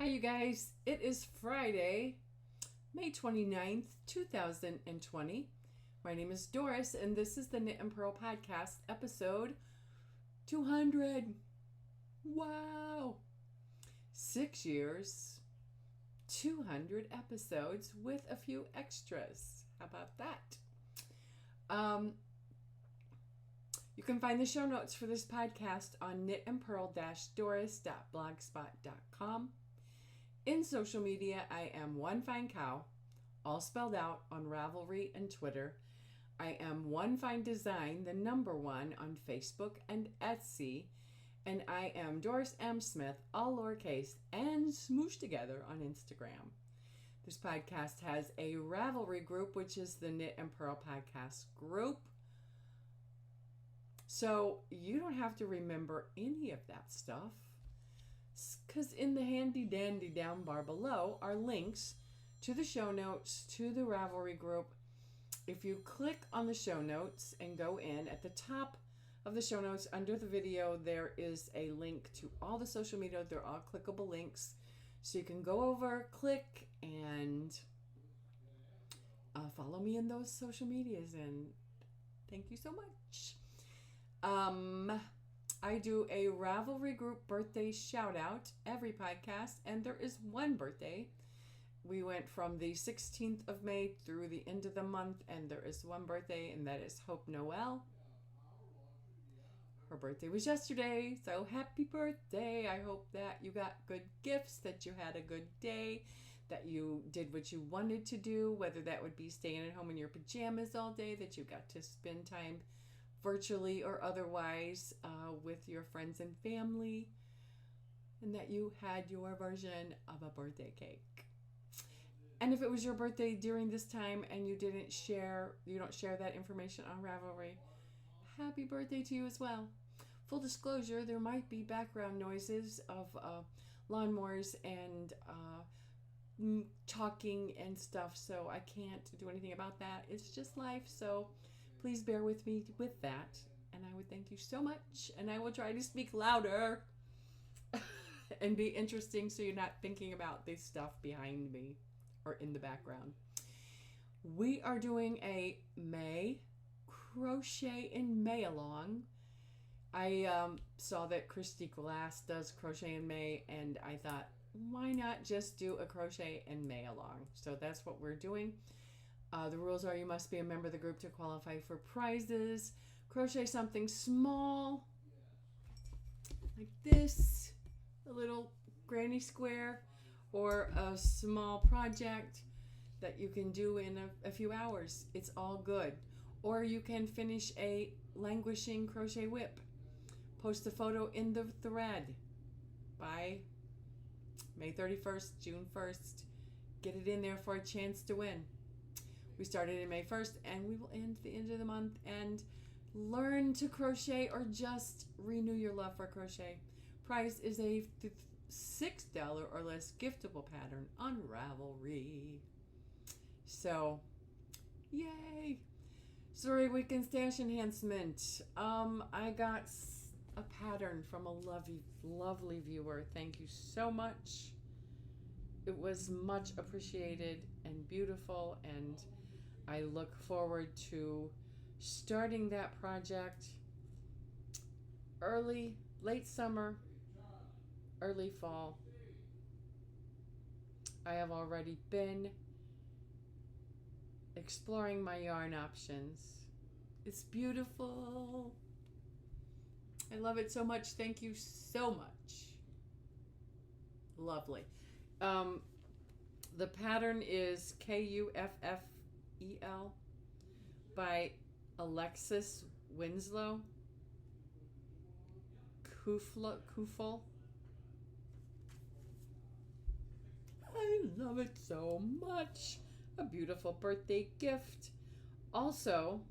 Hi, you guys. It is Friday, May 29th, 2020. My name is Doris, and this is the Knit and Purl Podcast, episode 200. Wow! 6 years, 200 episodes with a few extras. How about that? You can find the show notes for this podcast on knitandpurl-doris.blogspot.com. In social media, I am One Fine Cow, all spelled out on Ravelry and Twitter. I am One Fine Design, the number one on Facebook and Etsy. And I am Doris M. Smith, all lowercase and smooshed together on Instagram. This podcast has a Ravelry group, which is the Knit and Purl Podcast group. So you don't have to remember any of that stuff, because in the handy dandy down bar below are links to the show notes to the Ravelry group. If you click on the show notes and go in at the top of the show notes under the video, there is a link to all the social media. They're all clickable links, so you can go over, click, and follow me in those social medias. And thank you so much. I do a Ravelry group birthday shout out every podcast, and there is one birthday. We went from the 16th of May through the end of the month, and there is one birthday, and that is Hope Noel. Her birthday was yesterday, so happy birthday. I hope that you got good gifts, that you had a good day, that you did what you wanted to do, whether that would be staying at home in your pajamas all day, that you got to spend time virtually or otherwise with your friends and family, and that you had your version of a birthday cake. And if it was your birthday during this time and you don't share that information on Ravelry, happy birthday to you as well. Full disclosure, there might be background noises of lawnmowers and talking and stuff, so I can't do anything about that. It's just life, so please bear with me with that, and I would thank you so much, and I will try to speak louder and be interesting so you're not thinking about this stuff behind me or in the background. We are doing a May crochet in May along. I saw that Christy Glass does crochet in May, and I thought, why not just do a crochet in May along? So that's what we're doing. The rules are you must be a member of the group to qualify for prizes. Crochet something small, like this, a little granny square, or a small project that you can do in a few hours. It's all good. Or you can finish a languishing crochet whip. Post a photo in the thread by May 31st, June 1st. Get it in there for a chance to win. We started in May 1st, and we will end the end of the month. And learn to crochet or just renew your love for crochet. Prize is a $6 or less giftable pattern on Ravelry. So, yay! Sorry, weekend stash enhancement. I got a pattern from a lovely viewer. Thank you so much. It was much appreciated and beautiful, and I look forward to starting that project late summer, early fall. I have already been exploring my yarn options. It's beautiful. I love it so much. Thank you so much. Lovely. The pattern is Kuffel by Alexis Winslow. Kuffel. I love it so much. A beautiful birthday gift. Also,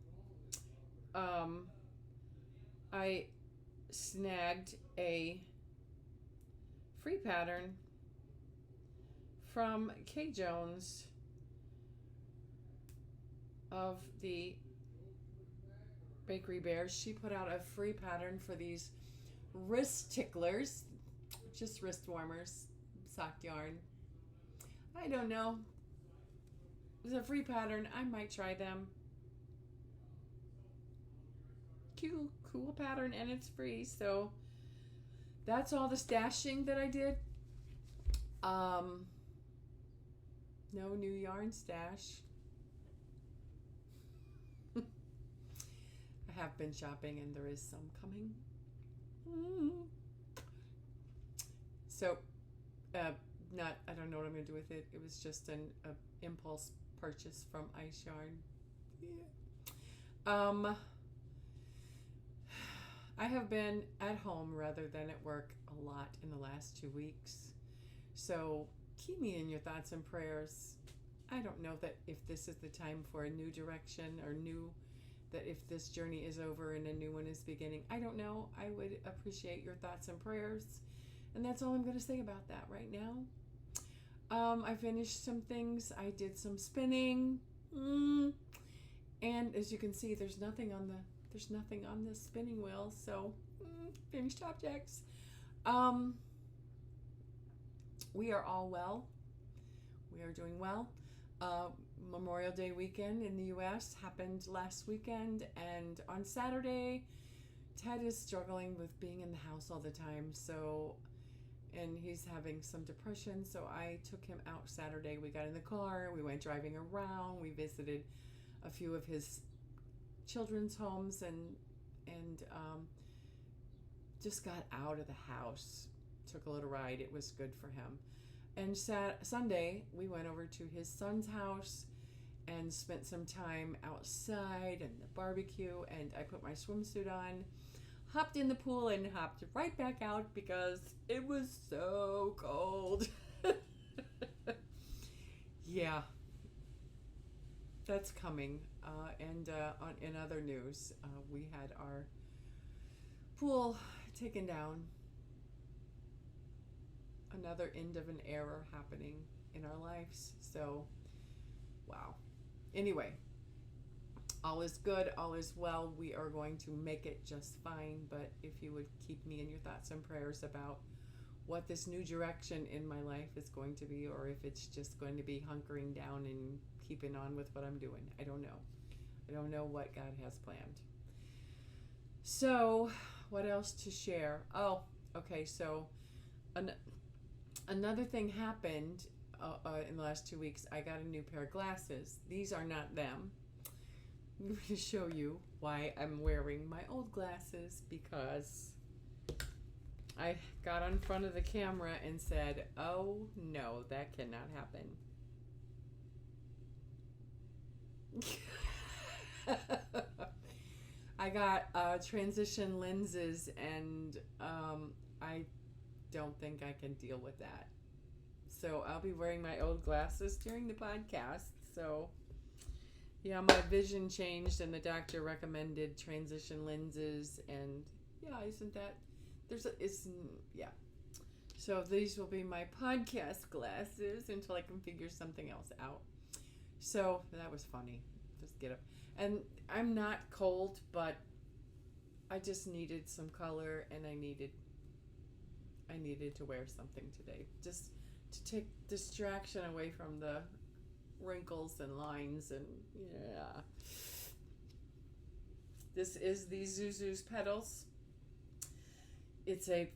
I snagged a free pattern from Kay Jones of the Bakery Bears. She put out a free pattern for these wrist ticklers, just wrist warmers, sock yarn. I don't know. It's a free pattern. I might try them. Cute, cool pattern, and it's free. So that's all the stashing that I did. No new yarn stash. I have been shopping, and there is some coming. So, I don't know what I'm going to do with it. It was just an impulse purchase from Ice Yarn. Yeah. I have been at home rather than at work a lot in the last 2 weeks. So keep me in your thoughts and prayers. I don't know that if this is the time for a new direction or that if this journey is over and a new one is beginning. I don't know. I would appreciate your thoughts and prayers. And that's all I'm going to say about that right now. I finished some things. I did some spinning. And as you can see, there's nothing on this spinning wheel. So finished objects. We are all well. We are doing well. Memorial Day weekend in the U.S. happened last weekend, and on Saturday, Ted is struggling with being in the house all the time, and he's having some depression, so I took him out Saturday. We got in the car, we went driving around, we visited a few of his children's homes, and just got out of the house. Took a little ride. It was good for him. And Sunday, we went over to his son's house and spent some time outside and the barbecue, and I put my swimsuit on, hopped in the pool, and hopped right back out because it was so cold. Yeah, that's coming. In other news, we had our pool taken down. Another end of an era happening in our lives. So, wow. Anyway, all is good, all is well. We are going to make it just fine. But if you would keep me in your thoughts and prayers about what this new direction in my life is going to be, or if it's just going to be hunkering down and keeping on with what I'm doing. I don't know. I don't know what God has planned. So, what else to share? Oh, okay. So, another thing happened in the last 2 weeks. I got a new pair of glasses. These are not them. I'm going to show you why I'm wearing my old glasses, because I got on front of the camera and said, oh no, that cannot happen. I got transition lenses, and I don't think I can deal with that. So I'll be wearing my old glasses during the podcast. So yeah, my vision changed, and the doctor recommended transition lenses, and yeah, isn't that yeah. So these will be my podcast glasses until I can figure something else out. So that was funny. Just get up. And I'm not cold, but I just needed some color, and I needed to wear something today, just to take distraction away from the wrinkles and lines. And yeah, this is the Zuzu's Petals. It's a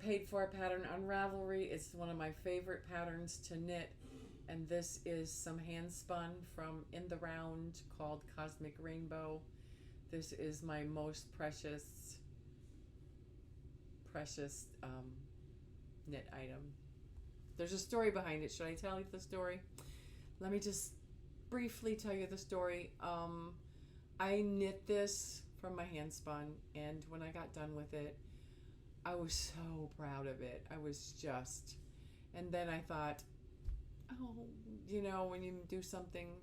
paid for pattern on Ravelry. It's one of my favorite patterns to knit, and this is some hand spun from In the Round called Cosmic Rainbow. This is my most precious knit item. There's a story behind it. Should I tell you the story? Let me just briefly tell you the story. I knit this from my hand spun, and when I got done with it, I was so proud of it. And then I thought, when you do something,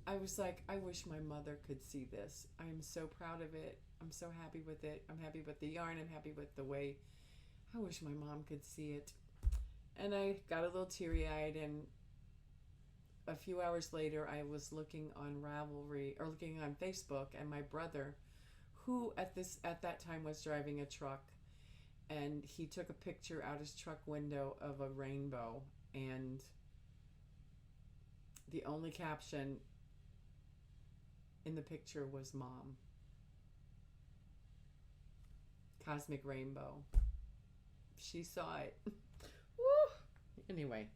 I was like, I wish my mother could see this. I am so proud of it. I'm so happy with it. I'm happy with the yarn. I'm happy with the way. I wish my mom could see it. And I got a little teary-eyed, and a few hours later, I was looking on Ravelry, or looking on Facebook, and my brother, who at that time was driving a truck, and he took a picture out his truck window of a rainbow, and the only caption in the picture was "Mom." Cosmic rainbow. She saw it. Woo! Anyway,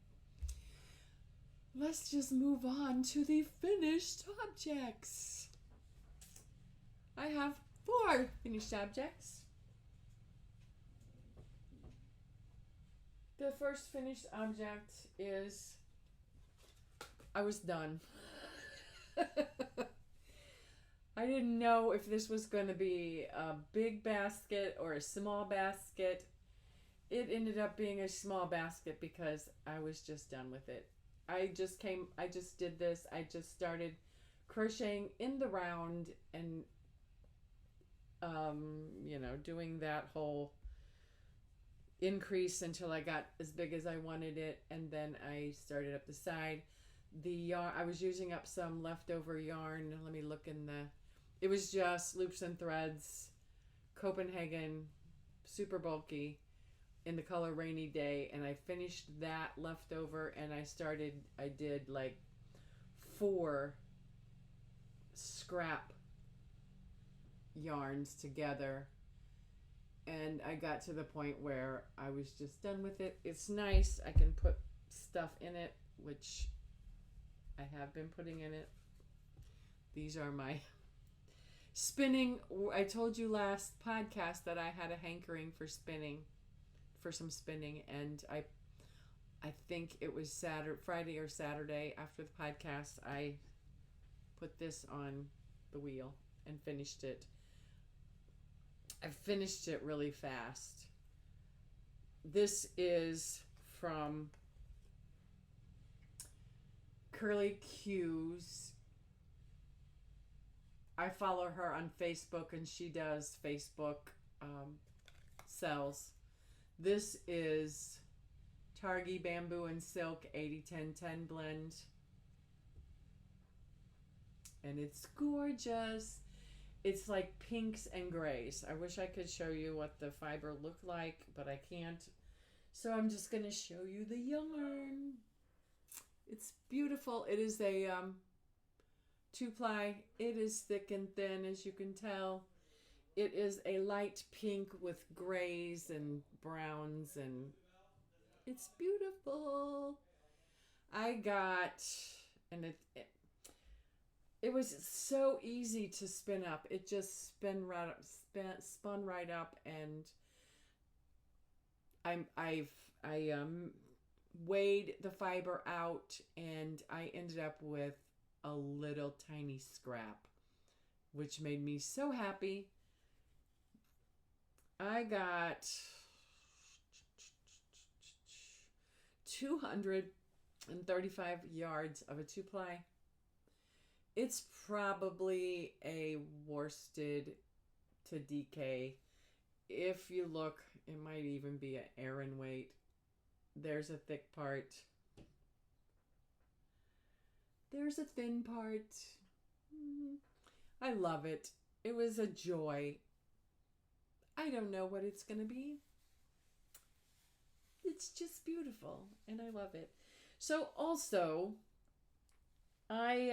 let's just move on to the finished objects. I have 4 finished objects. The first finished object is I was done. I didn't know if this was going to be a big basket or a small basket. It ended up being a small basket because I was just done with it. I just did this. I just started crocheting in the round and, doing that whole increase until I got as big as I wanted it. And then I started up the side. The yarn, I was using up some leftover yarn. Let me look in the... It was just loops and threads, Copenhagen, super bulky, in the color Rainy Day, and I finished that leftover, and I did like 4 scrap yarns together, and I got to the point where I was just done with it. It's nice, I can put stuff in it, which I have been putting in it. These are my spinning. I told you last podcast that I had a hankering for some spinning, and I think it was Friday or Saturday after the podcast, I put this on the wheel and finished it. I finished it really fast. This is from Curly Q's. I follow her on Facebook, and she does Facebook sells. This is Targhee Bamboo and Silk 80-10-10 blend. And it's gorgeous. It's like pinks and grays. I wish I could show you what the fiber looked like, but I can't. So I'm just going to show you the yarn. It's beautiful. It is a 2-ply. It is thick and thin, as you can tell. It is a light pink with grays and browns, and it's beautiful. I got, and it was so easy to spin up. It just spun right up, and I weighed the fiber out, and I ended up with a little tiny scrap, which made me so happy. I got 235 yards of a 2-ply. It's probably a worsted to DK. If you look, it might even be an Aran weight. There's a thick part. There's a thin part. I love it. It was a joy. I don't know what it's going to be. It's just beautiful, and I love it. So also, I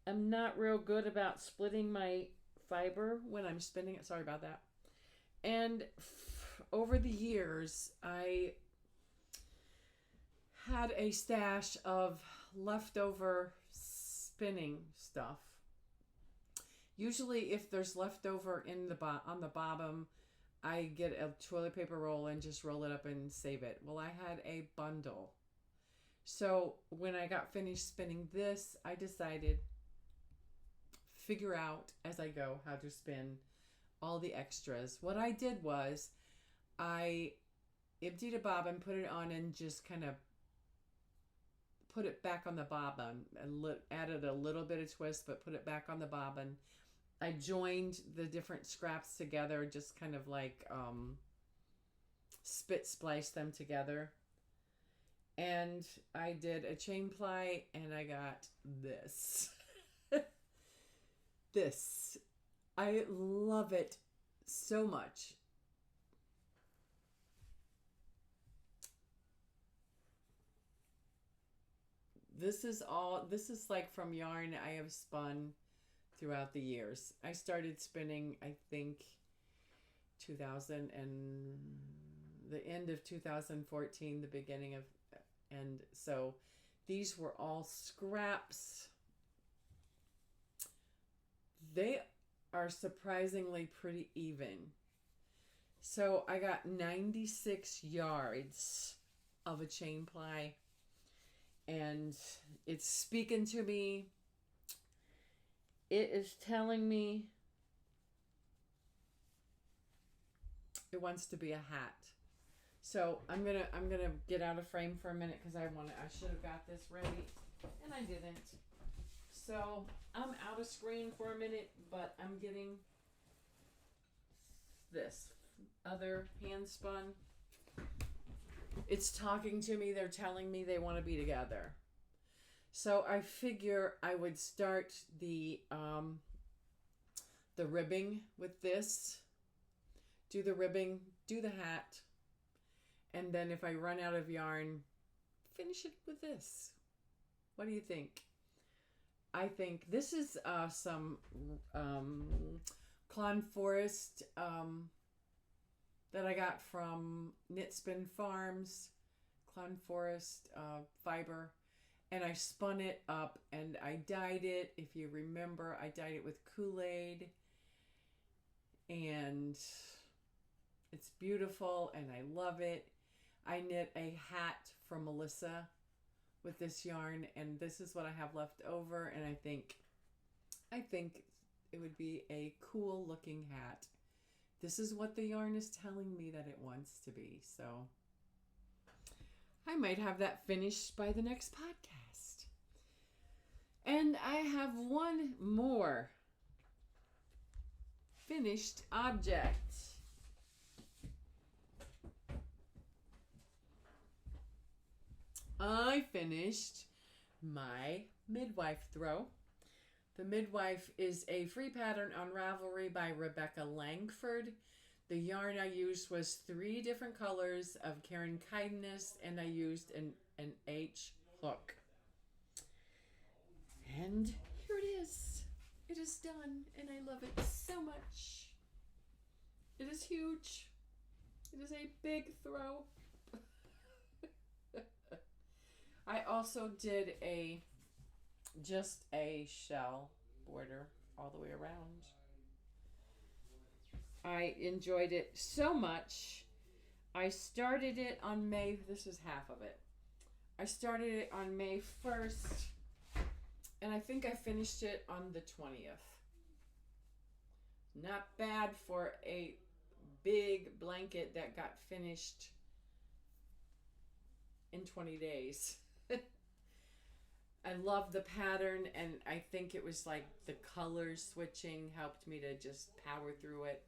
am not real good about splitting my fiber when I'm spinning it. Sorry about that. And over the years, I had a stash of leftover spinning stuff. Usually, if there's leftover in on the bottom, I get a toilet paper roll and just roll it up and save it. Well, I had a bundle. So when I got finished spinning this, I decided figure out as I go how to spin all the extras. What I did was I emptied a bobbin, put it on, and just kind of put it back on the bobbin and added a little bit of twist, but put it back on the bobbin. I joined the different scraps together, just kind of like splice them together. And I did a chain ply, and I got this. This. I love it so much. This is like from yarn I have spun throughout the years. I started spinning, I think, 2000 and the end of 2014, the beginning of, and so these were all scraps. They are surprisingly pretty even. So I got 96 yards of a chain ply, and it's speaking to me. It is telling me it wants to be a hat. So I'm gonna get out of frame for a minute because I should have got this ready and I didn't. So I'm out of screen for a minute, but I'm getting this other hand spun. It's talking to me. They're telling me they want to be together. So I figure I would start the ribbing with this. Do the ribbing, do the hat, and then if I run out of yarn, finish it with this. What do you think? I think this is some Clon Forest that I got from Knit Spin Farms, Clon Forest fiber, and I spun it up and I dyed it. If you remember, I dyed it with Kool-Aid, and it's beautiful and I love it. I knit a hat for Melissa with this yarn, and this is what I have left over, and I think it would be a cool looking hat. This is what the yarn is telling me that it wants to be, so I might have that finished by the next podcast. And I have one more finished object. I finished my Midwife Throw. The Midwife is a free pattern on Ravelry by Rebecca Langford. The yarn I used was 3 different colors of Karen Kindness, and I used an H hook. And here it is. It is done, and I love it so much. It is huge. It is a big throw. I also did just a shell border all the way around. I enjoyed it so much. I started it on this is half of it. I started it on May 1st, and I think I finished it on the 20th. Not bad for a big blanket that got finished in 20 days. I love the pattern, and I think it was like the color switching helped me to just power through it.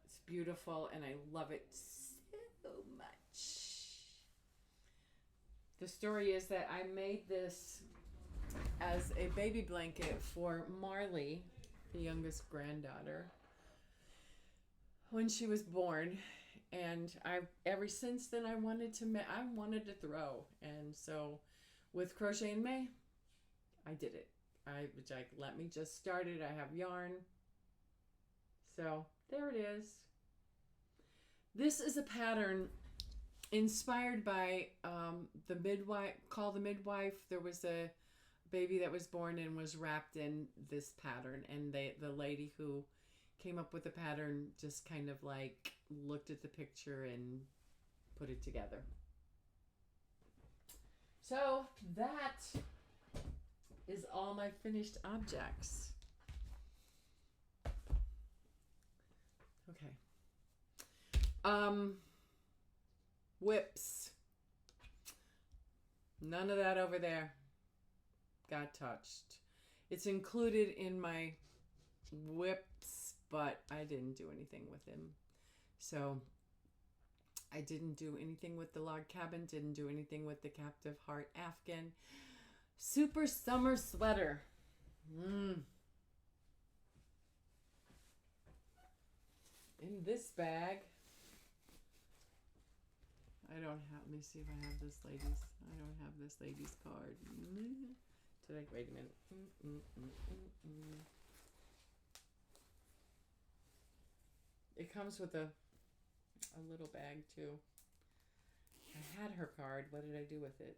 It's beautiful, and I love it so much. The story is that I made this as a baby blanket for Marley, the youngest granddaughter, when she was born. And ever since then I wanted to throw, and so with Crochet in May, I did it. I was like, let me just start it. I have yarn. So there it is. This is a pattern inspired by the Midwife, called the Midwife. There was a baby that was born and was wrapped in this pattern, and the lady who came up with the pattern just kind of like looked at the picture and put it together. So that is all my finished objects. Okay. Whips. None of that over there got touched. It's included in my whips, but I didn't do anything with them. So I didn't do anything with the log cabin, didn't do anything with the captive heart Afghan. Super summer sweater. in this bag, I don't have, let me see if I have this lady's, I don't have this lady's card. Did I, wait a minute. It comes with a little bag too. I had her card. What did I do with it?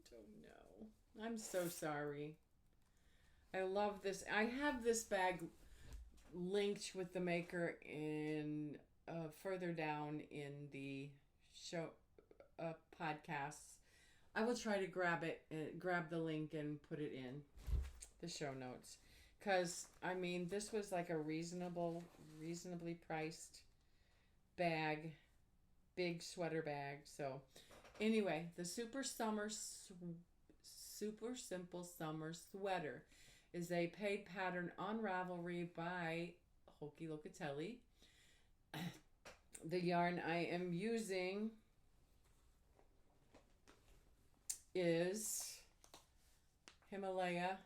Don't know. I'm so sorry. I love this. I have this bag linked with the maker in further down in the show podcasts. I will try to grab the link and put it in the show notes. Because, I mean, this was like a reasonably priced bag, big sweater bag. So, anyway, the Super Simple Summer Sweater is a paid pattern on Ravelry by Hoki Locatelli. The yarn I am using is Himalaya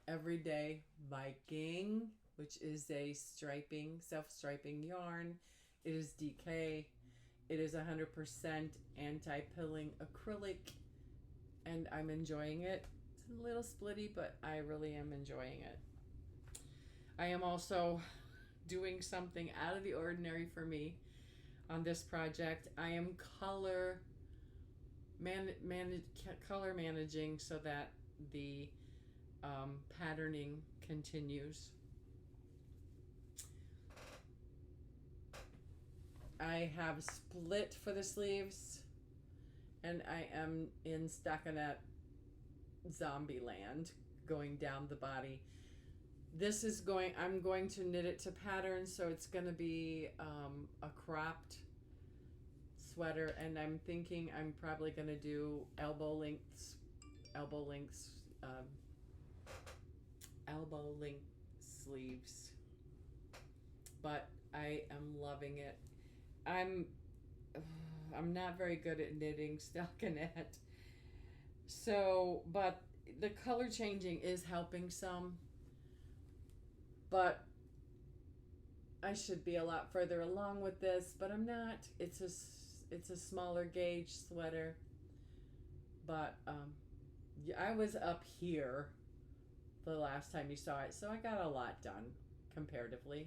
Everyday Viking, which is a self-striping yarn. It is DK. It is 100% anti-pilling acrylic, and I'm enjoying it. It's a little splitty, but I really am enjoying it. I am also doing something out of the ordinary for me on this project. I am color managing so that the patterning continues. I have split for the sleeves, and I am in Stockinette Zombie Land, going down the body. This is I'm going to knit it to pattern, so it's going to be a cropped sweater, and I'm thinking I'm probably going to do elbow length sleeves, but I am loving it. I'm not very good at knitting stockinette, so, but the color changing is helping some, but I should be a lot further along with this, but I'm not. It's a smaller gauge sweater, but I was up here the last time you saw it, so I got a lot done comparatively.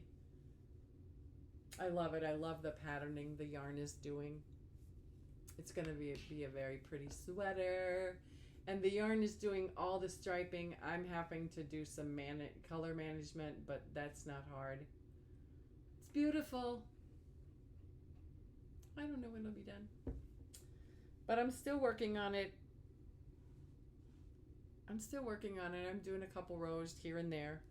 I love it. I love the patterning the yarn is doing. It's going to be a very pretty sweater, and the yarn is doing all the striping. I'm having to do some color management, but that's not hard. It's beautiful. I don't know when it'll be done, but I'm still working on it. I'm doing a couple rows here and there.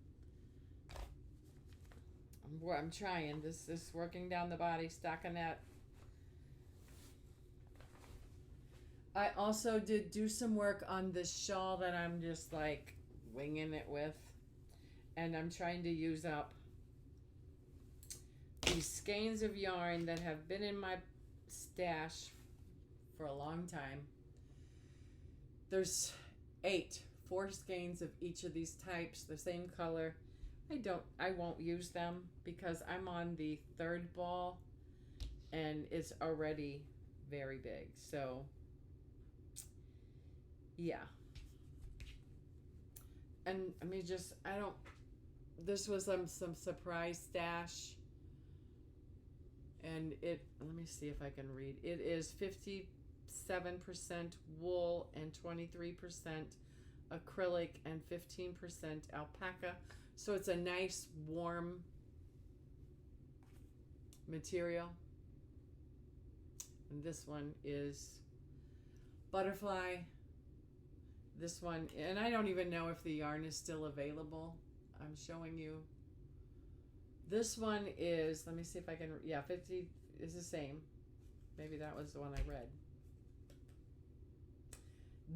I'm trying. This is working down the body, stockinette. I also did do some work on this shawl that I'm just like winging it with, and I'm trying to use up these skeins of yarn that have been in my stash for a long time. There's 4 skeins of each of these types, the same color. I won't use them because I'm on the 3rd ball and it's already very big. So yeah. And I mean, this was some surprise stash, and let me see if I can read. It is 57% wool and 23% acrylic and 15% alpaca. So it's a nice warm material. And this one is butterfly. This one, and I don't even know if the yarn is still available. I'm showing you. This one is, let me see if I can, 50 is the same. Maybe that was the one I read.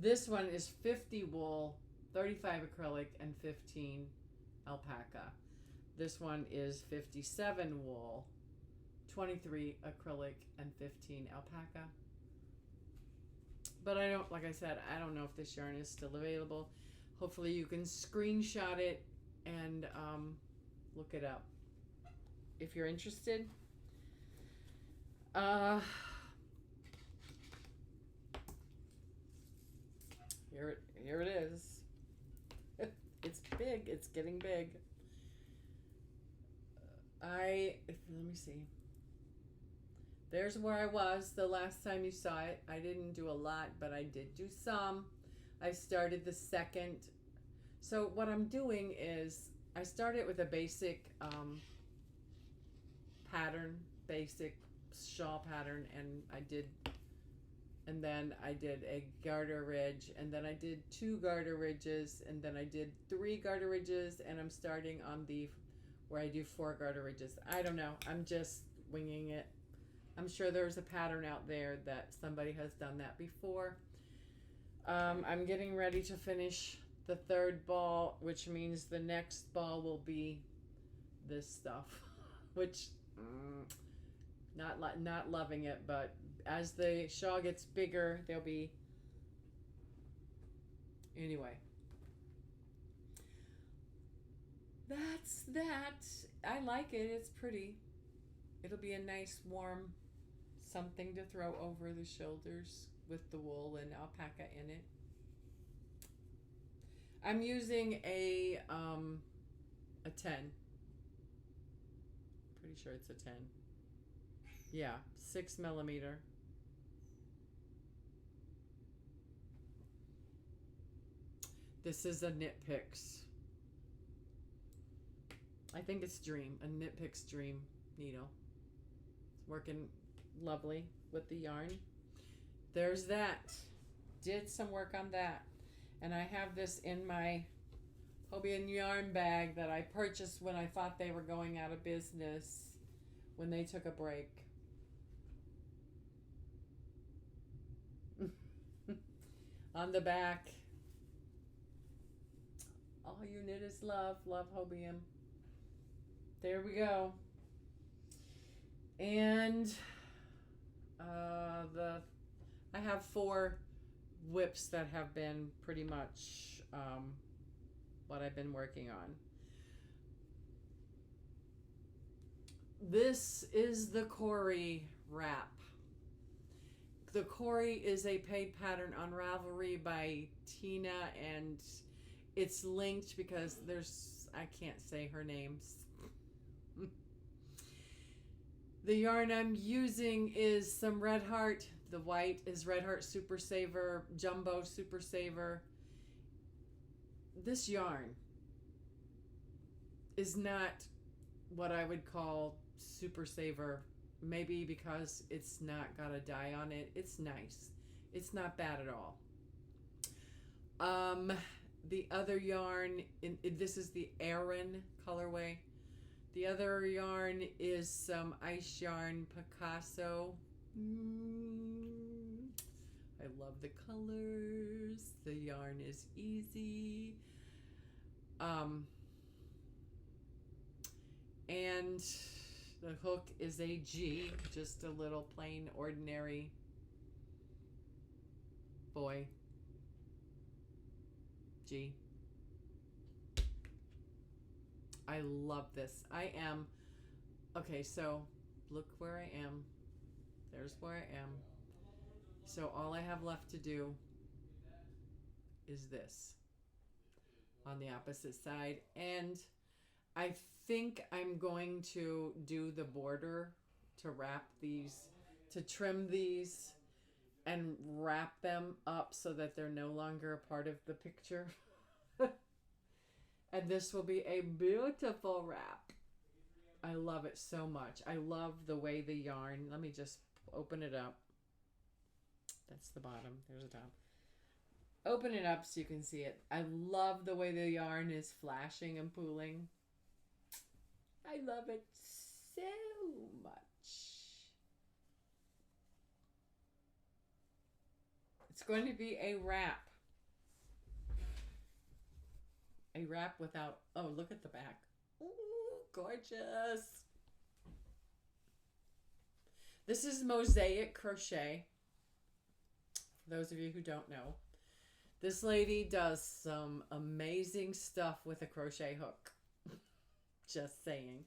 This one is 50 wool, 35 acrylic, and 15 alpaca. This one is 57 wool, 23 acrylic, and 15 alpaca. But like I said, I don't know if this yarn is still available. Hopefully you can screenshot it and look it up. if you're interested. Here it is. It's big. It's getting big. Let me see. There's where I was the last time you saw it. I didn't do a lot, but I did do some. I started the second. So what I'm doing is I started with a basic pattern, basic shawl pattern, and then I did a garter ridge, and then I did 2 garter ridges, and then I did 3 garter ridges, and I'm starting on the where I do 4 garter ridges. I don't know. I'm just winging it. I'm sure there's a pattern out there that somebody has done that before. I'm getting ready to finish the 3rd ball, which means the next ball will be this stuff, which not loving it, but as the shawl gets bigger, there'll be anyway. That's that. I like it. It's pretty. It'll be a nice warm something to throw over the shoulders with the wool and alpaca in it. I'm using a 10. Pretty sure it's a 10. Yeah, 6 millimeter. This is a Knit Picks. I think it's Dream, a Knit Picks Dream needle. It's working lovely with the yarn. There's that. Did some work on that. And I have this in my Hobbii yarn bag that I purchased when I thought they were going out of business, when they took a break. On the back, all you knit is love. Love Hobbii. There we go. And I have 4 whips that have been pretty much what I've been working on. This is the Kori Wrap. The Kori is a paid pattern on Ravelry by Tina, and it's linked because I can't say her names. The yarn I'm using is some Red Heart. The white is Red Heart Super Saver, Jumbo Super Saver. This yarn is not what I would call Super Saver. Maybe because it's not got a dye on it. It's nice. It's not bad at all. The other yarn, this is the Aran colorway. The other yarn is some Ice Yarn Picasso. I love the colors. The yarn is easy. And the hook is a G, just a little plain ordinary boy G. I love this. Okay, so look where I am. There's where I am. So all I have left to do is this on the opposite side. And I think I'm going to do the border to wrap these, to trim these and wrap them up so that they're no longer a part of the picture. And this will be a beautiful wrap. I love it so much. I love the way the yarn, let me just open it up. That's the bottom, there's the top. Open it up so you can see it. I love the way the yarn is flashing and pooling. I love it so much. It's going to be a wrap. A wrap without, oh, look at the back. Ooh, gorgeous. This is mosaic crochet. For those of you who don't know, this lady does some amazing stuff with a crochet hook. Just saying.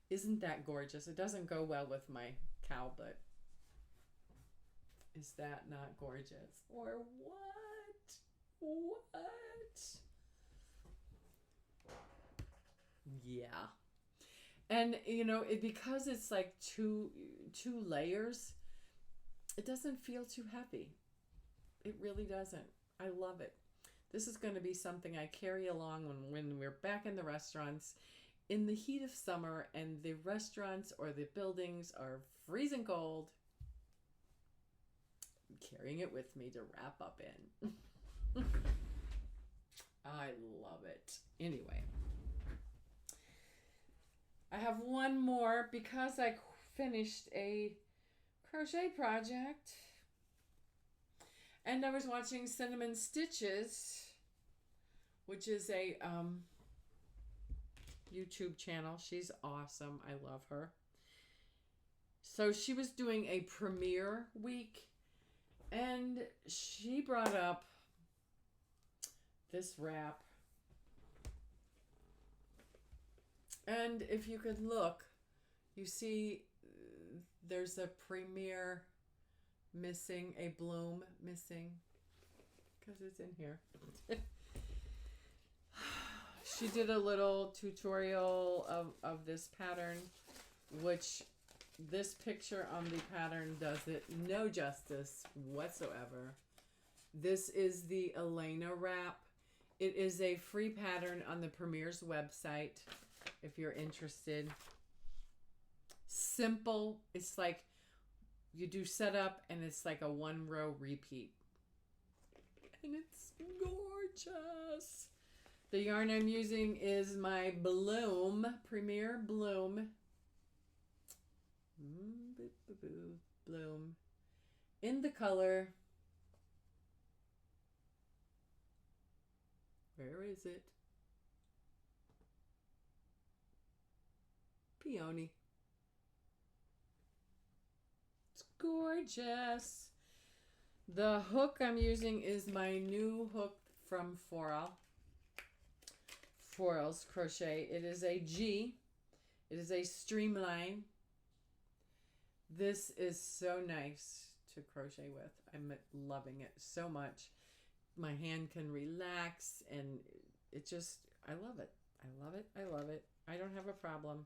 Isn't that gorgeous? It doesn't go well with my cow, but is that not gorgeous? Or what? What? Yeah. And you know, because it's like two layers, it doesn't feel too heavy. It really doesn't. I love it. This is going to be something I carry along when we're back in the restaurants in the heat of summer and the restaurants or the buildings are freezing cold. I'm carrying it with me to wrap up in. I love it. Anyway, I have one more because I finished a crochet project. And I was watching Cinnamon Stitches, which is a YouTube channel. She's awesome. I love her. So she was doing a premiere week, and she brought up this wrap. And if you could look, you see there's a premiere missing, a bloom missing, because it's in here. She did a little tutorial of this pattern, which this picture on the pattern does it no justice whatsoever. This is the Elena Wrap. It is a free pattern on the Premier's website if you're interested. Simple. It's like you do setup and it's like a 1 row repeat. And it's gorgeous. The yarn I'm using is my Bloom, Premier Bloom. Bloom. In the color. Where is it? Peony. It's gorgeous. The hook I'm using is my new hook from Forals Crochet. It is a G. It is a streamline. This is so nice to crochet with. I'm loving it so much. My hand can relax and it just, I love it. I love it. I love it. I don't have a problem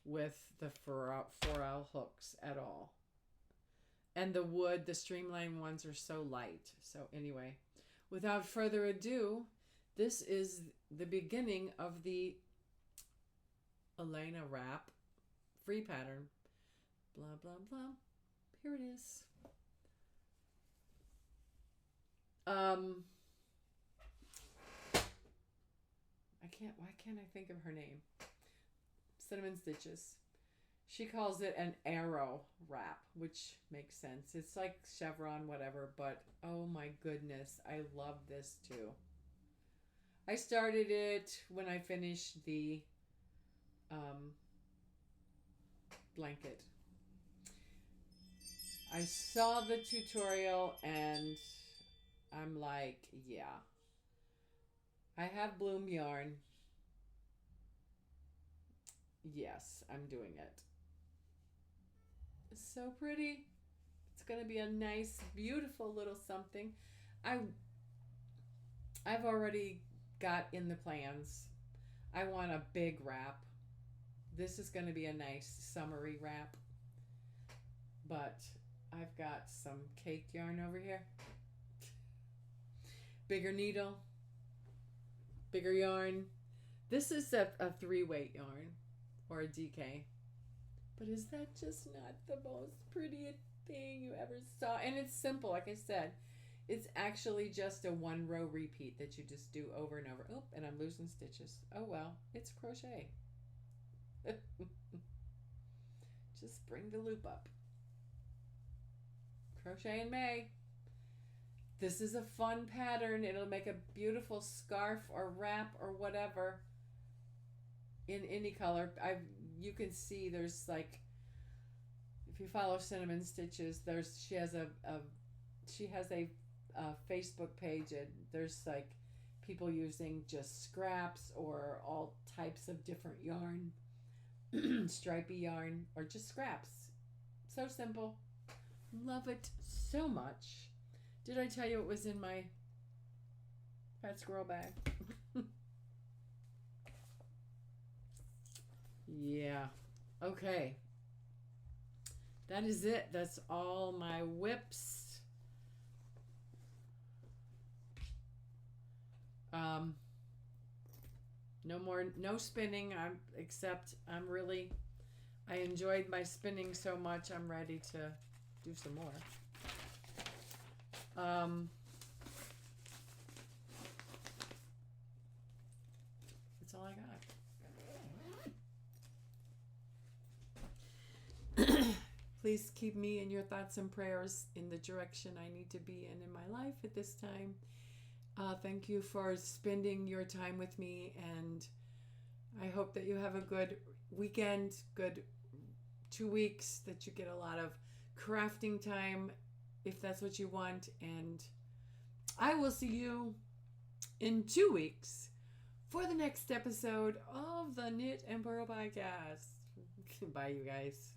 with the Foral hooks at all. And the wood, the streamline ones are so light. So anyway, without further ado, this is the beginning of the Elena Wrap free pattern. Blah, blah, blah. Here it is. Why can't I think of her name? Cinnamon Stitches. She calls it an arrow wrap, which makes sense. It's like chevron, whatever, but oh my goodness, I love this too. I started it when I finished the blanket. I saw the tutorial and I'm like, yeah. I have Bloom yarn. Yes, I'm doing it. It's so pretty. It's going to be a nice, beautiful little something. I've already got in the plans. I want a big wrap. This is going to be a nice summery wrap. But I've got some cake yarn over here. Bigger needle. Bigger yarn. This is a 3-weight yarn or a DK. But is that just not the most prettiest thing you ever saw? And it's simple, like I said. It's actually just a 1 row repeat that you just do over and over. Oh, and I'm losing stitches. Oh well, it's crochet. Just bring the loop up. Crochet in May. This is a fun pattern. It'll make a beautiful scarf or wrap or whatever in any color. You can see there's like, if you follow Cinnamon Stitches, she has a Facebook page and there's like people using just scraps or all types of different yarn. stripy yarn, or just scraps. So simple. Love it so much. Did I tell you it was in my pet squirrel bag? Yeah. Okay. That is it. That's all my whips. No spinning. I enjoyed my spinning so much. I'm ready to do some more. That's all I got. Please keep me in your thoughts and prayers in the direction I need to be in my life at this time. Thank you for spending your time with me, and I hope that you have a good weekend, good 2 weeks, that you get a lot of crafting time if that's what you want. And I will see you in 2 weeks for the next episode of the Knit and Purl podcast. Bye, you guys.